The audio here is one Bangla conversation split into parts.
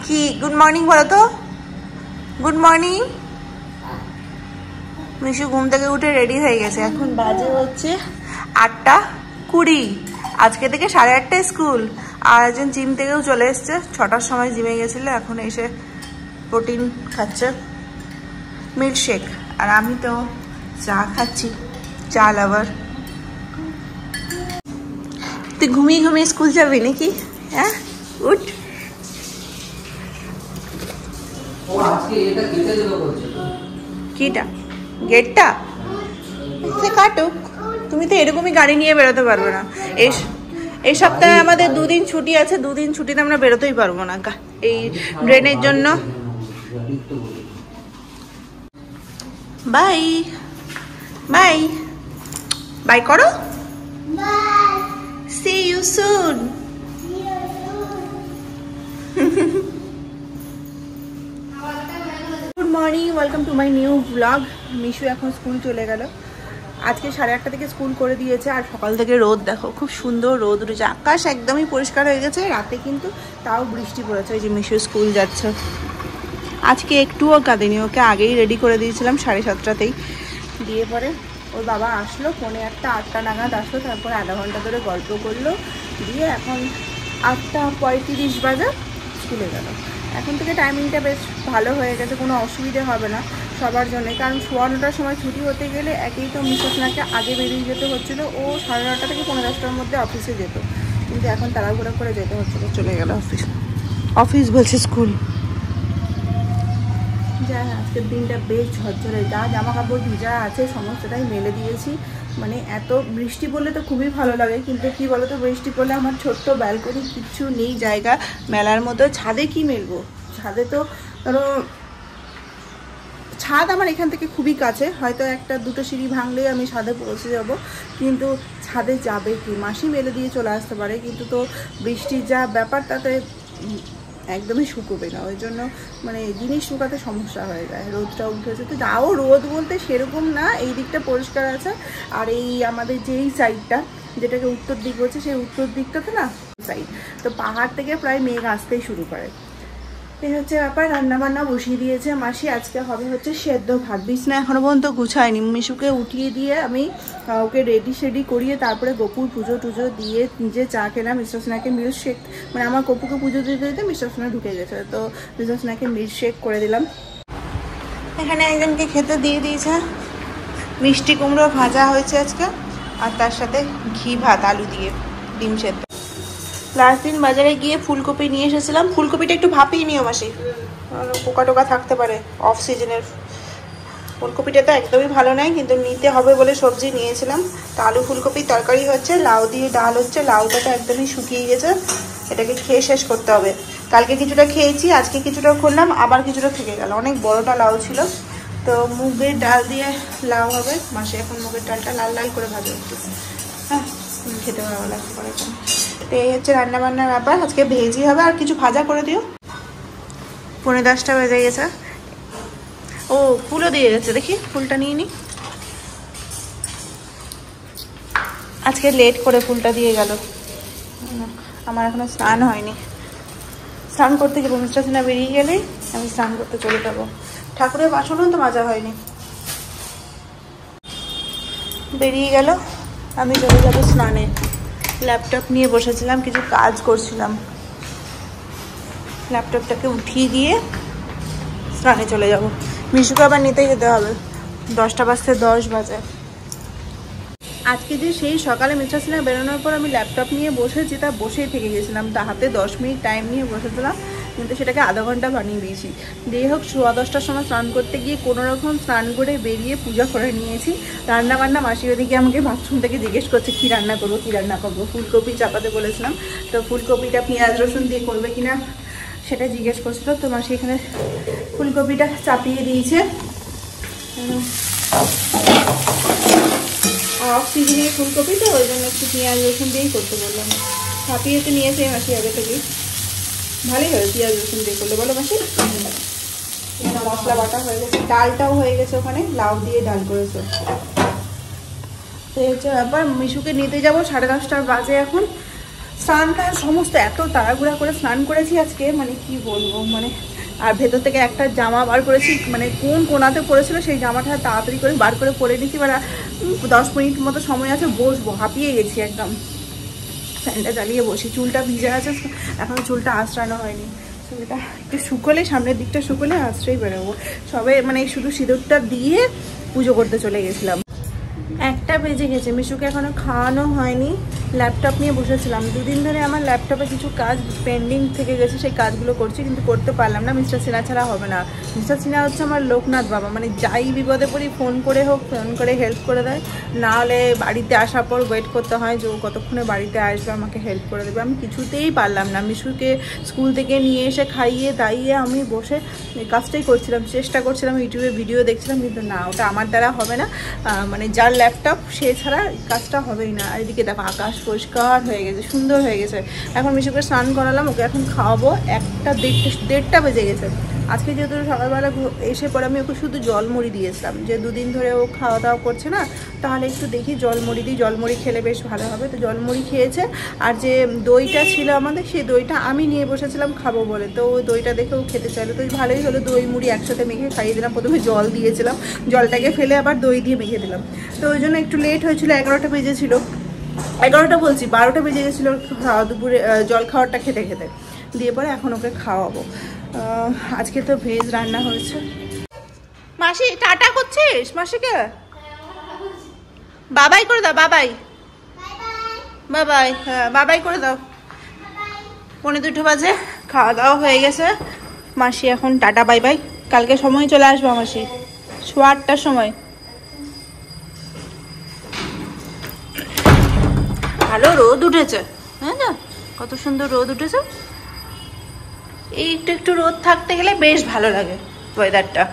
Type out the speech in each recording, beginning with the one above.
কি গুড মর্নিং বলো তো, গুড মর্নিং। মিশু ঘুম থেকে উঠে রেডি হয়ে গেছে, এখন বাজে হচ্ছে 8:20। আজকে থেকে 8:30টায় স্কুল। আর একজন জিম থেকেও চলে এসছে, 6টার সময় জিমে গেছিলো, এখন এসে প্রোটিন খাচ্ছে, মিল্কশেক। আর আমি তো চা খাচ্ছি, চা লাভার। তুই ঘুমিয়ে ঘুমিয়ে স্কুল যাবি নাকি? হ্যাঁ উঠ। কিটা গেটটা সে কাটুক, তুমি তো এরকমই গাড়ি নিয়ে বেরোতে পারবে না। এই সপ্তাহে আমাদের 2 দিন ছুটি আছে, 2 দিন ছুটিতে আমরা বেরোতেই পারবো না এই ড্রেনের জন্য। বাই বাই বাই করো, see you soon. Good morning, welcome to my new blog. Mishu এখন স্কুল চলে গেল, আজকে 8:30 থেকে স্কুল করে দিয়েছে। আর সকাল থেকে রোদ দেখো, খুব সুন্দর রোদ উঠেছে, আকাশ একদমই পরিষ্কার হয়ে গেছে। রাতে কিন্তু তাও বৃষ্টি পড়েছে। ওই যে মিশু স্কুল যাচ্ছে, আজকে একটুও কাঁদেনি, ওকে আগেই রেডি করে দিয়েছিলাম 7:30তেই। দিয়ে পরে ওর বাবা আসলো, 7:45 নাগাদ আসলো, তারপরে আধা ঘন্টা ধরে গল্প করলো, দিয়ে এখন 8:35 বাজে স্কুলে গেল। এখন থেকে টাইমিংটা বেশ ভালো হয়ে গেছে, কোনো অসুবিধে হবে না সবার জন্য। কারণ 9:15টার সময় ছুটি হতে গেলে একেই তো মিশোসনাকে আগে বেরিয়ে যেতে হচ্ছিলো, ও 9:30 থেকে 10:10টার মধ্যে অফিসে যেত, কিন্তু এখন তাড়াহুড়ো করে যেতে হচ্ছিলো। চলে গেল অফিস বলছে স্কুল। যাই, আজকের দিনটা বেশ ঝরঝরে, যা জামা কাপড় ভিজা আছে সমস্তটাই মেলে দিয়েছি। মানে এত বৃষ্টি পড়লে তো খুবই ভালো লাগে, কিন্তু কি বলো তো, বৃষ্টি পড়লে আমার ছোট্ট ব্যালকনি কিচ্ছু নেই জায়গা মেলার মতো। ছাদে কি মেলবো? ছাদে তো ধরো ছাদ আমার এখান থেকে খুবই কাছে, হয়তো 1-2টো সিঁড়ি ভাঙলেই আমি ছাদে পৌঁছে যাব, কিন্তু ছাদে যাবে কি? মাসি মেলে দিয়ে চলে আসতে পারে, কিন্তু তো বৃষ্টির যা ব্যাপার তাতে একদমই শুকোবে না। ওই জন্য মানে জিনিস শুকাতে সমস্যা হয়ে যায়। রোদটা উঠেছে তো, তাও রোদ বলতে সেরকম না, এই দিকটা পরিষ্কার আছে। আর এই আমাদের যেই সাইডটা, যেটাকে উত্তর দিক বলছে, সেই উত্তর দিকটাতে না সাইড তো পাহাড় থেকে প্রায় মেঘ আসতেই শুরু করে। এই হচ্ছে ব্যাপার। রান্নাবান্না বসিয়ে দিয়েছে মাসি, আজকে হবে হচ্ছে সেদ্ধ ভাত। বিছনা এখনো পর্যন্ত গুছায়নি, মিশুকে উঠিয়ে দিয়ে আমি ওকে রেডি করিয়ে তারপরে গপুর পুজো টুজো দিয়ে নিজে চা খেলাম। মিস্টারসনাকে মিল্কশেক, মানে আমার গপুকে পুজো দিতে দিতে মিস্টারসনা ঢুকে গেছে, তো মিস্টারসনাকে মিল্কশেক করে দিলাম। এখানে একজনকে খেতে দিয়ে দিয়েছে, মিষ্টি কুমড়ো ভাজা হয়েছে আজকে, আর তার সাথে ঘি ভাত আলু দিয়ে ডিম সেদ্ধ। লাস্ট দিন বাজারে গিয়ে ফুলকপি নিয়ে এসেছিলাম, ফুলকপিটা একটু ভাপিয়ে নিও মাসি, পোকা টোকা থাকতে পারে। অফ সিজনের ফুলকপিটা তো একদমই ভালো নয়, কিন্তু নিতে হবে বলে সবজি নিয়েছিলাম। তো আলু ফুলকপির তরকারি হচ্ছে, লাউ দিয়ে ডাল হচ্ছে। লাউটা তো একদমই শুকিয়ে গেছে, এটাকে খেয়ে শেষ করতে হবে। কালকে কিছুটা খেয়েছি, আজকে কিছুটা করলাম, আবার কিছুটা থেকে গেল। অনেক বড়টা লাউ ছিল। তো মুগের ডাল দিয়ে লাউ হবে। মাসি এখন মুগের ডালটা লাল লাল করে ভাজা হচ্ছে, হ্যাঁ খেতে ভালো লাগতে পারে। তো এই হচ্ছে রান্নাবান্নার ব্যাপার, আজকে ভেজই হবে। আর কিছু ভাজা করে দিও। 9:45 বেজে গেছে। ও ফুলও দিয়ে গেছে, দেখি ফুলটা নিয়ে নি। আজকে লেট করে ফুলটা দিয়ে গেল। আমার এখনো স্নান হয়নি, স্নান করতে যাবো। মিস্টারসনা বেরিয়ে গেলেই আমি স্নান করতে চলে যাবো। ঠাকুরের বাসনও তো মাজা হয়নি। বেরিয়ে গেল, আমি চলে যাবো স্নানে। ল্যাপটপ নিয়ে বসেছিলাম, কিছু কাজ করছিলাম, ল্যাপটপটাকে উঠিয়ে দিয়ে স্নানে চলে যাব। মিশুকে আবার নিতে যেতে হবে, 10টা বাজতে 10 বাজে। আজকে যে সেই সকালে মিস্টারসনা বেরোনোর পর আমি ল্যাপটপ নিয়ে বসেছি, তা বসেই থেকে গেছিলাম। তা হাতে 10 মিনিট টাইম নিয়ে বসেছিলাম, কিন্তু সেটাকে আধা ঘন্টা বানিয়ে দিয়েছি। যাই হোক, 10:15টার সময় স্নান করতে গিয়ে কোনোরকম স্নান করে বেরিয়ে পূজা করে নিয়েছি। রান্নাবান্না মাসি ওদিকে আমাকে বাথরুম থেকে জিজ্ঞেস করছে কী রান্না করবো। ফুলকপি চাপাতে বলেছিলাম, তো ফুলকপিটা পেঁয়াজ রসুন দিয়ে করবে কিনা সেটা জিজ্ঞেস করছিল। তো মাসি এখানে ফুলকপিটা চাপিয়ে দিয়েছে। অফ সিজনের ফুলকপি তো, ওই জন্য একটু পেঁয়াজ রসুন দিয়েই করতে বললাম। চাপিয়ে তো নিয়েছে মাসি আগে থেকেই, ভালোই হবে পেঁয়াজ রসুন দিয়ে করলে, বলো মাসি। মশলা বাটা হয়ে গেছে, ডালটাও হয়ে গেছে, ওখানে লাউ দিয়ে ডাল করেছে। তো হচ্ছে ব্যাপার। মিশুকে নিতে যাবো, 10:30 বাজে এখন। স্নান টান সমস্ত এত তাড়াহুড়া করে স্নান করেছি আজকে, মানে কি বলবো, মানে আর ভেতর থেকে একটা জামা বার করেছি, মানে কোন কোনাতে পড়েছিল সেই জামাটা তাড়াতাড়ি করে বার করে পরে নিয়েছি। মানে 10 মিনিট মতো সময় আছে, বসবো, হাঁপিয়ে গেছি একদম। ফ্যানটা চালিয়ে বসি, চুলটা ভিজে আছে, এখন চুলটা আঁচড়ানো হয়নি, চুলটা একটু শুকোলে, সামনের দিকটা শুকোলে আঁচড়েই বেরোবো। সবে মানে শুধু সিঁদুরটা দিয়ে পুজো করতে চলে গেছিলাম। 1টা বেজে গেছে, মিশুকে এখনো খাওয়ানো হয়নি। ল্যাপটপ নিয়ে বসেছিলাম, 2 দিন ধরে আমার ল্যাপটপে কিছু কাজ পেন্ডিং থেকে গেছে, সেই কাজগুলো করছি, কিন্তু করতে পারলাম না। মিস্টার সিনহা ছাড়া হবে না। মিস্টার সিনহা হচ্ছে আমার লোকনাথ বাবা, মানে যাই বিপদে পড়ি ফোন করে হোক, ফোন করে হেল্প করে দেয়, না হলে বাড়িতে আসার পর ওয়েট করতে হয় যে ও কতক্ষণে বাড়িতে আসবে, আমাকে হেল্প করে দেবে। আমি কিছুতেই পারলাম না। মিশুকে স্কুল থেকে নিয়ে এসে খাইয়ে দাইয়ে আমি বসে কাজটাই করছিলাম, চেষ্টা করছিলাম, ইউটিউবে ভিডিও দেখছিলাম, কিন্তু না, ওটা আমার দ্বারা হবে না। মানে যার ল্যাপটপ সে ছাড়া কাজটা হবেই না। আর এদিকে দেখো আকাশ পরিষ্কার হয়ে গেছে, সুন্দর হয়ে গেছে। এখন মিশুকে স্নান করালাম, ওকে এখন খাওয়াবো। 1টা বেজে গেছে। আজকে যেহেতু সকালবেলা এসে পরে আমি ওকে শুধু জলমুড়ি দিয়েছিলাম, যে 2 দিন ধরে ও খাওয়া দাওয়া করছে না, তাহলে একটু দেখি জলমুড়ি দিই, জলমুড়ি খেলে বেশ ভালো হবে। তো জলমুড়ি খেয়েছে। আর যে দইটা ছিল আমাদের, সেই দইটা আমি নিয়ে বসেছিলাম খাবো বলে, তো ওই দইটা দেখেও খেতে চাইলো। তো ভালোই হলো, দই মুড়ি একসাথে মেখে খাইয়ে দিলাম। প্রথমে জল দিয়েছিলাম, জলটাকে ফেলে আবার দই দিয়ে মেখে দিলাম। তো ওই জন্য একটু লেট হয়েছিল, 11টা বেজেছিল, 11টা বলছি 12টা বেজে গেছিলো দুপুরে জল খাওয়ারটা খেতে খেতে। দিয়ে পরে এখন ওকে খাওয়াবো। আজকে তো ভেজ রান্না হয়েছে। মাসি টাটা করছিস মাসিকে? বাবাই করে দাও, বাবাই বাবাই, হ্যাঁ বাবাই করে দাও। 1:45 বাজে, খাওয়া দাওয়া হয়ে গেছে। মাসি এখন টাটা বাই বাই। কালকে সময় চলে আসবো মাসি, 8টার সময়। ভালো রোদ উঠেছে, হ্যাঁ না, কত সুন্দর রোদ উঠেছে। এই একটু একটু রোদ থাকতে গেলে বেশ ভালো লাগে ওয়েদারটা।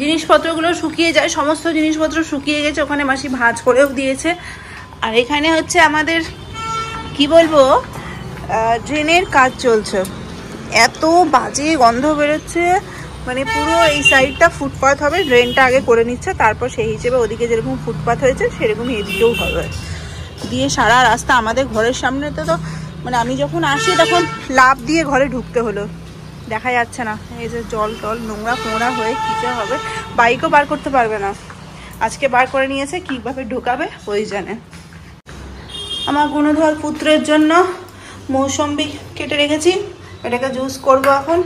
জিনিসপত্রগুলো শুকিয়ে যায়, সমস্ত জিনিসপত্র শুকিয়ে গেছে। ওখানে মাসি ভাঁজ করেও দিয়েছে। আর এখানে হচ্ছে আমাদের কি বলবো, ড্রেনের কাজ চলছে, এত বাজে গন্ধ বেরোচ্ছে। মানে পুরো এই সাইডটা ফুটপাথ হবে, ড্রেনটা আগে করে নিচ্ছে, তারপর সেই হিসেবে ওদিকে যেরকম ফুটপাথ হয়েছে সেরকমই এদিকেও হবে। দিয়ে সারা রাস্তা আমাদের ঘরের সামনেতে তো, মানে আমি যখন আসি তখন লাফ দিয়ে ঘরে ঢুকতে হলো, দেখা যাচ্ছে না। এই যে জল টল নোংরা ফোংরা হয়ে কী যে হবে, বাইকও বার করতে পারবে না। আজকে বার করে নিয়েছে, কীভাবে ঢোকাবে ওই জানে। আমার গুণধর পুত্রের জন্য মৌসম্বি কেটে রেখেছি, এটাকে জুস করবো এখন।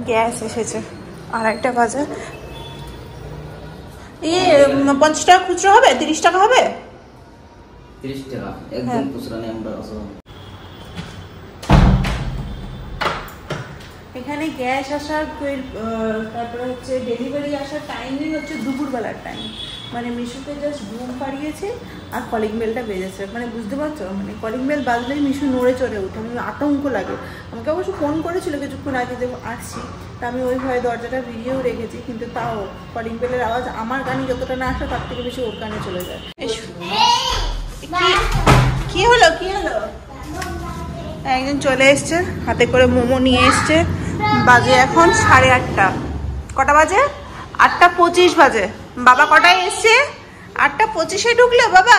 গ্যাস এসেছে, 2:30 বাজে। 50 টাকা খুচরো হবে, 30 টাকা হবে? 30 টাকা একদম খুচরা নেই আমরা। এখানে গ্যাস আসার তারপরে হচ্ছে ডেলিভারি আসার টাইমই হচ্ছে দুপুরবেলার টাইম। মানে মিশুকে জাস্ট ঘুম পাড়িয়েছে আর কলিং বেলটা বেজেছে। মানে বুঝতে পারছো, মানে কলিং বেল বাজলেই মিশু নড়ে চড়ে উঠে, আমি আতঙ্ক লাগে। আমাকে অবশ্য ফোন করেছিল কিছুক্ষণ আগে যে আসছি, তা আমি ওই ভয়ে দরজাটা ভিড়িয়েও রেখেছি, কিন্তু তাও কলিং বেলের আওয়াজ আমার কানে যতটা না আসে তার থেকে বেশি ওর কানে চলে যায়। কি হলো কি হলো? একজন চলে এসছে, হাতে করে মোমো নিয়ে এসছে। বাজে এখন 8:30। কটা বাজে? 8:25 বাজে। বাবা কটায় এসছে? 8:25-এ ঢুকলো বাবা।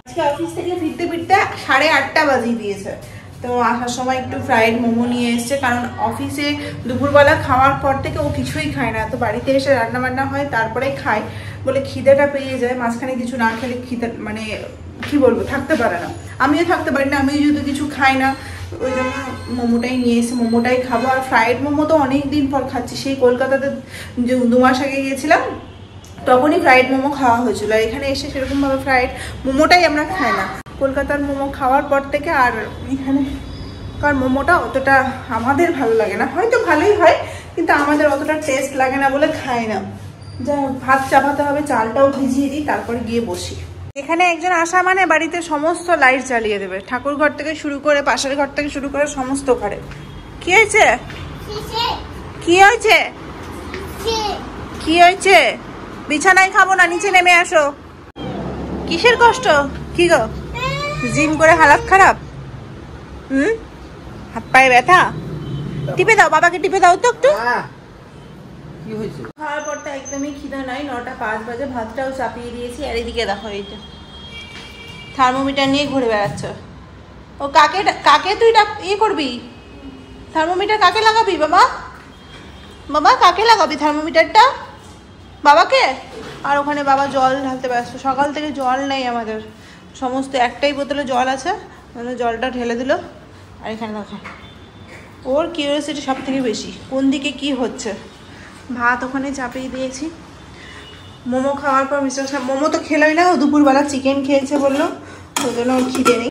আজকে অফিস থেকে ফিরতে ফিরতে 8:30 বাজিয়ে দিয়েছে। তো আসার সময় একটু ফ্রাইড মোমো নিয়ে এসছে, কারণ অফিসে দুপুরবেলা খাওয়ার পর থেকে ও কিছুই খায় না। তো বাড়িতে এসে রান্না বান্না হয় তারপরেই খায় বলে খিদেটা পেয়ে যায়। মাঝখানে কিছু না খেলে খিদে, মানে কি বলবো, থাকতে পারে না। আমিও থাকতে পারি না, আমিও যদি কিছু খাই না। ওই জন্য মোমোটাই নিয়ে এসে মোমোটাই খাবো। আর ফ্রাইড মোমো তো অনেক দিন পর খাচ্ছি, সেই কলকাতাতে 2 মাস আগে গিয়েছিলাম তখনই ফ্রাইড মোমো খাওয়া হয়েছিল। আর এখানে এসে সেরকমভাবে ফ্রাইড মোমোটাই আমরা খাই না। কলকাতার মোমো খাওয়ার পর থেকে আর এখানে কারণ মোমোটা অতটা আমাদের ভালো লাগে না, হয়তো ভালোই হয় কিন্তু আমাদের অতটা টেস্ট লাগে না বলে খাই না। যা ভাত চাপাতে হবে, চালটাও ভিজিয়ে দিই, তারপরে গিয়ে বসি। এখানে একজন আসা মানে বাড়িতে সমস্ত লাইট জ্বালিয়ে দেবে, ঠাকুর ঘর থেকে শুরু করে পাশের ঘর থেকে শুরু করে সমস্ত ঘরে। কি হয়েছে? কি হয়েছে? কি হয়েছে? বিছানায় খাবো না, নিচে নেমে আসো। কিসের কষ্ট? কি গো, জিম করে হালাত খারাপ? হাত পায়ে ব্যথা? টিপে দাও, বাবাকে টিপে দাও তো একটু। খাওয়ার পরটা একদমই খিদা নাই, 9:05 বাজে। ভাতটাও চাপিয়ে দিয়েছি। আর এদিকে দেখো, এইটা থার্মোমিটার নিয়ে ঘুরে বেড়াচ্ছে। ও কাকে কাকে তুই ইয়ে করবি? থার্মোমিটার কাকে লাগাবি বাবা? বাবা কাকে লাগাবি থার্মোমিটারটা? বাবাকে? আর ওখানে বাবা জল ঢালতে ব্যস্ত। সকাল থেকে জল নেই আমাদের, সমস্ত একটাই বোতলে জল আছে, জলটা ঢেলে দিল। আর এখানে দেখো ওর কিউরিওসিটি সব থেকে বেশি, কোন দিকে কি হচ্ছে। ভাত ওখানে চাপিয়ে দিয়েছি। মোমো খাওয়ার পর মিস্টার মোমো তো খেলোই না, ও দুপুরবেলা চিকেন খেয়েছে বললো, ওই জন্য ওর খিদে নেই।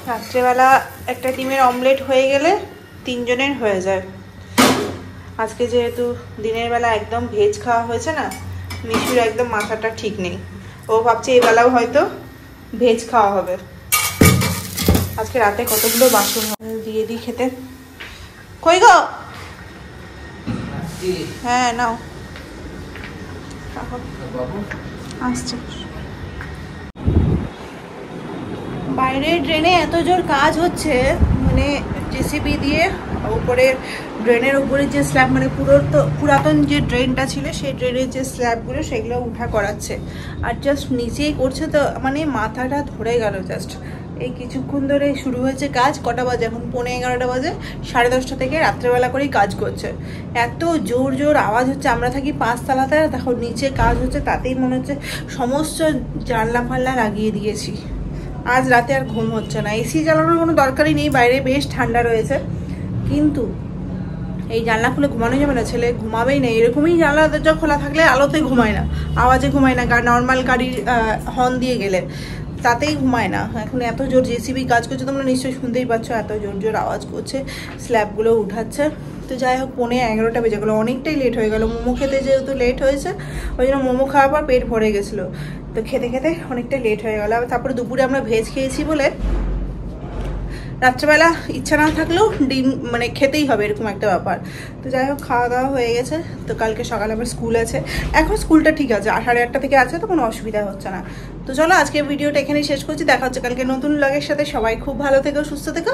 রাত্রেবেলা একটা ডিমের অমলেট হয়ে গেলে 3 জনের হয়ে যায়। আজকে যেহেতু দিনের বেলা একদম ভেজ খাওয়া হয়েছে না, মিশুর একদম মাথাটা ঠিক নেই। ও ভাবছে এই বেলাও হয়তো ভেজ খাওয়া হবে। আজকে রাতে কতগুলো বাসন দিয়ে দিই খেতে। কই গো? হ্যাঁ নাও, আসছে। বাইরে ড্রেনে এত জোর কাজ হচ্ছে, মানে জেসিবি দিয়ে উপরে ড্রেনের উপরে যে স্ল্যাব, মানে পুরাতন যে ড্রেনটা ছিল সেই ড্রেনের যে স্ল্যাবগুলো সেগুলো উঠা করাচ্ছে। আর জাস্ট নিচেই করছে, তো মানে মাথাটা ধরে গেল। জাস্ট এই কিছুক্ষণ ধরে শুরু হয়েছে কাজ। কটা বাজে এখন? 11:15 বাজে। 10:30 থেকে রাত্রেবেলা করেই কাজ করছে। এত জোর জোর আওয়াজ হচ্ছে। আমরা থাকি 5 তলাতে, দেখো নিচে কাজ হচ্ছে, তাতেই মনে হচ্ছে সমস্ত জানলা ফাল্লা লাগিয়ে দিয়েছি। আজ রাতে আর ঘুম হচ্ছে না। এসি চালানোর কোনো দরকারই নেই, বাইরে বেশ ঠান্ডা রয়েছে, কিন্তু এই জানলা খুলে ঘুমানো যাবে না, ছেলে ঘুমাবেই না। এরকমই জানলা দরজা খোলা থাকলে আলোতে ঘুমায় না, আওয়াজে ঘুমায় না, নর্মাল গাড়ির হর্ন দিয়ে গেলে তাতেই ঘুমায় না। এখন এত জোর জেসিবি কাজ করছে, তোমরা নিশ্চয়ই শুনতেই পাচ্ছ, এত জোর জোর আওয়াজ করছে, স্ল্যাবগুলো উঠাচ্ছে। তো যাই হোক 11:15 বেজে গেলো, অনেকটাই লেট হয়ে গেল। মোমো খেতে যেহেতু লেট হয়েছে, ওই জন্য মোমো খাওয়ার পর পেট ভরে গেছিলো, তো খেতে খেতে অনেকটা লেট হয়ে গেল। তারপরে দুপুরে আমরা ভেজ খেয়েছি বলে রাত্রেবেলা ইচ্ছা না থাকলেও ডিম মানে খেতেই হবে, এরকম একটা ব্যাপার। তো যাই হোক খাওয়া দাওয়া হয়ে গেছে। তো কালকে সকালে আবার স্কুল আছে। এখন স্কুলটা ঠিক আছে, 8:30 থেকে আছে, তো কোনো অসুবিধা হচ্ছে না। তো চলো আজকে ভিডিওটা এখানেই শেষ করছি। দেখা হচ্ছে কালকে নতুন ব্লগের সাথে। সবাই খুব ভালো থেকো, সুস্থ থেকো,